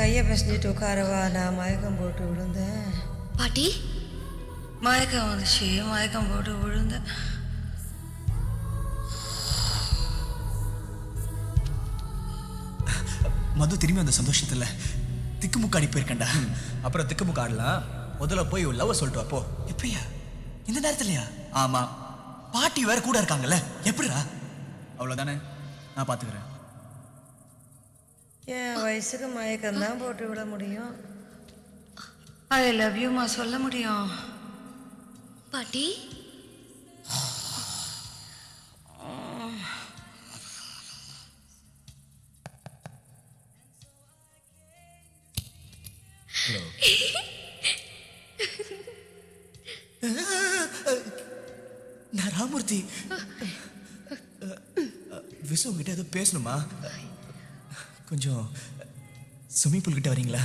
கையை பிசைஞ்சிட்டு உட்காரவா, நான் மயக்கம் போட்டு விழுந்தேன். பாட்டி மயக்கம் வந்துச்சு, மயக்கம் போட்டு விழுந்தேன். மது திரும்பி அந்த சந்தோஷத்துல திக்குமுக்காடி போயிருக்கேன்டா. அப்புறம் திக்குமுக்கு ஆடலாம். முதல்ல போய் லவ் சொல்லிட்டு அப்போ. எப்பயா? இந்த நேரத்துலயா? ஆமா, பாட்டி வேற கூட இருக்காங்கல்ல, எப்படிடா? அவ்வளோதானே, நான் பார்த்துக்கிறேன். என் வயசுக்கு மயக்கம் தான் போட்டு விட முடியும். ஐ லவ் யூமா சொல்ல முடியும். பாட்டி நான் ராமூர்த்தி. விசு உங்ககிட்ட ஏதோ பேசணுமா? கொஞ்சம் ஸ்விம்மிங் பூல் கிட்ட வரீங்களா?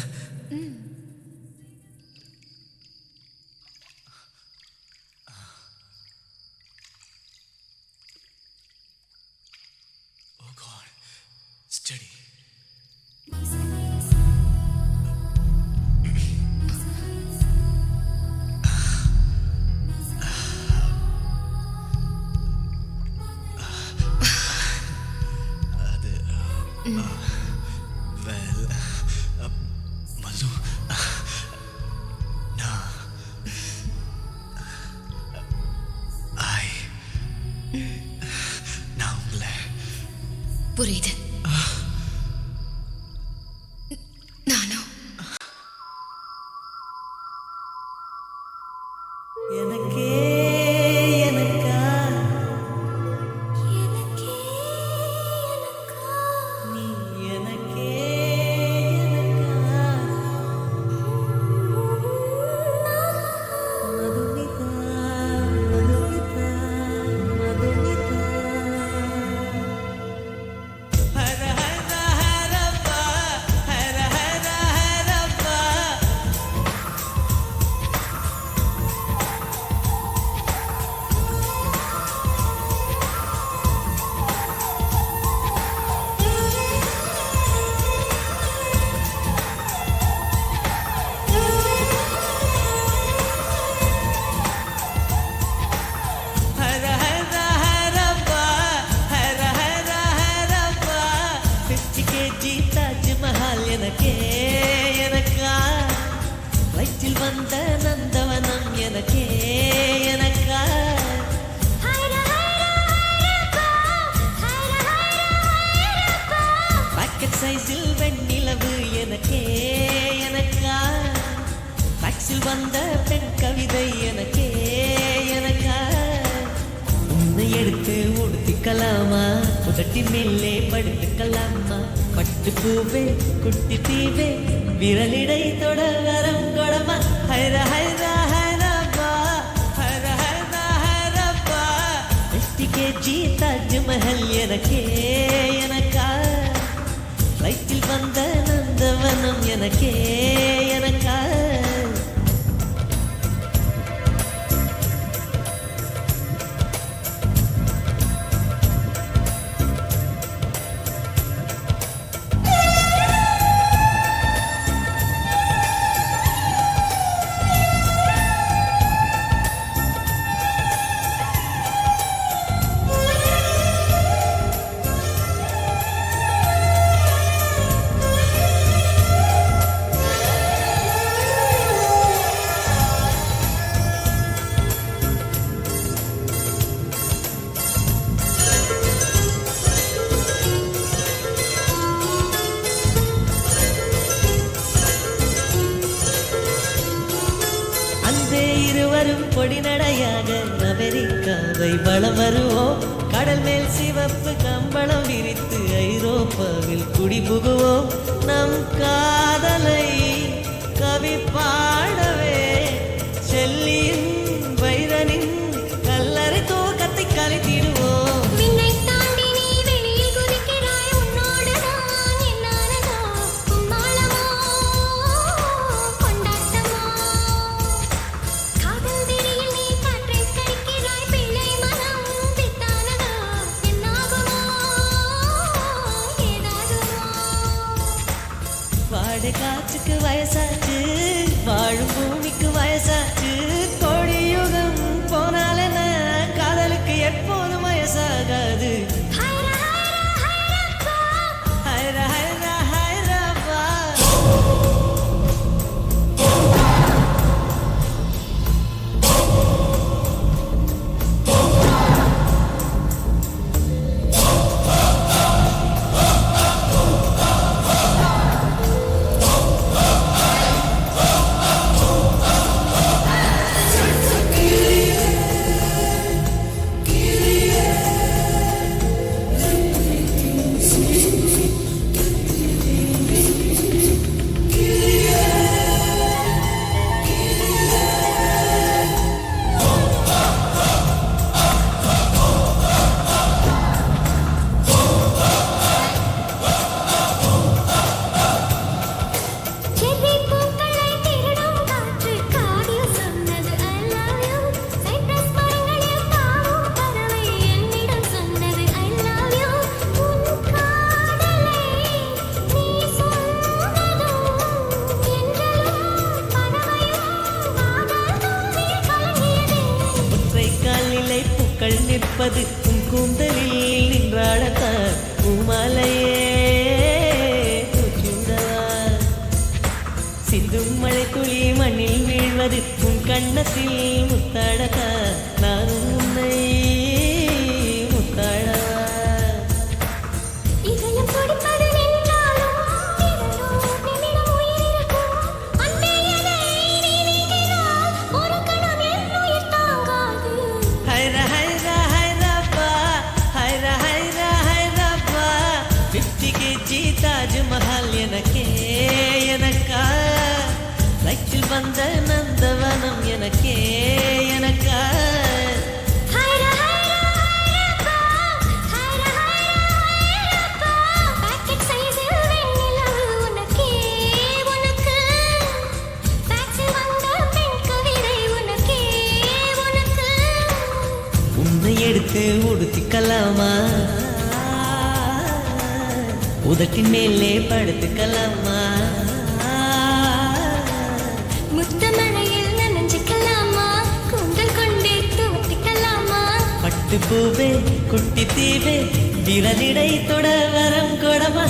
Oh God, steady. மது, நான் உங்களை புரியுது. நானும் எனக்கே எனக்கா, எனக்கே எனக்கா, நீ எனக்கே எனக்கா. மதுமிதா மதுமிதா மதுமிதா. ஹர ஹர ஹரப்பா, ஹர ஹர ஹரப்பா. ஹர ஹர ஹரப்பா, ஹர ஹர ஹரப்பா. 50 kg தாஜ்மஹால் எனக்கே எனக்கா. வயிற்றில் வந்த நந்தவனம் எனக்கே எனக்கா. பாக்கெட் சைஸில் வெண்ணிலவு எனக்கே எனக்கா. டாக்ஸில் வந்த பெண் கவிதை எனக்கே எனக்கா. உன்னை எடுத்து உடுத்திக்கலாமா, உதட்டி மேலே படுத்துக்கலாமா. பட்டு பூவே குட்டி தீவே விரலிடை தொட வரம் கொடமா. ஹைர ஹைர ஹைரப்பா, ஹர ஹைர ஹைரப்பா. 50 kg தாஜ்மஹல் எனக்கே எனக்கா. வயிற்றில் வந்த நந்தவனம் எனக்கே எனக்கா. அன்பே இருவரும் கொடி நடையாக அமெரிக்காவை வலம் வருவோம். கடல் மேல் சிவப்பு கம்பளம் விரித்து ஐரோப்பாவில் குடிபுகுவோம். நம் காதலை கவி பாடவே செல்லியின் வைரனின் கல்லறை தூக்கத்தை கலைத்திடுவோம். காடு ஆசைக்கு வயசாச்சு வாழும் பூமிக்கு வயசாச்சு கோடியுகம் போனால காதலுக்கு எப்போதும் வயசாகாது ஹைரா ஹைரா ஹைராப்பா செர்ரி பூக்களை திருடும் காற்று காதில் சொன்னது I love you. சைப்ரஸ் மரங்களில் தாவும் பறவை என்னிடம் சொன்னது I love you. உன் காதலை நீ சொன்னதும் என்றலும் பறவையும் காதல் தூவில் கலங்கியது. ஒற்றை காலிலை பூக்கள் நிற்பது உன் கூந்தலில் நின்றாடத்தான் பூமாலையே தூக்கிவிடவா சிந்தும் மழை துளி மண்ணில் வீழ்வது உன் கண்ணத்தில் முத்தாடத்தான் நானும் உன்னை முத்தாடவா இதயம் துடிப்பது நின்றாலும் திரளும் நிமிடம் உயிரிருக்கும். அன்பே என்னை நீ நீக்கினால் ஒரு கணம் என் உயிர் தாங்காது. ஹைரா ஹைரா ஹைராப்பா ஹைரா ஹைரா ஹைராப்பா 50 kg தாஜ்மஹால் எனக்கே எனக்கா லைட்டில் வந்த நந்தவனம் எனக்கே எனக்கா ஹைரா ஹைரா ஹைரப்பா, ஹைரா ஹைரா ஹைரப்பா. பாக்கெட் சைஸில் வெண்ணிலவு உனக்கே உனக்கு. ஃபேக்ஸில் வந்த பெண் கவிதை உனக்கே உனக்கு. உன்னை எடுத்து உடுத்திக்கலாமா உதட்டின் மேலே படுத்துக்கலாமா முத்தமழையில் நனைஞ்சுக்கலாமா கூந்தல் கொண்டே துவட்டிக்கலாமா பட்டு பூவே குட்டி தீவே விரலிடை தொட வரம் கொடமா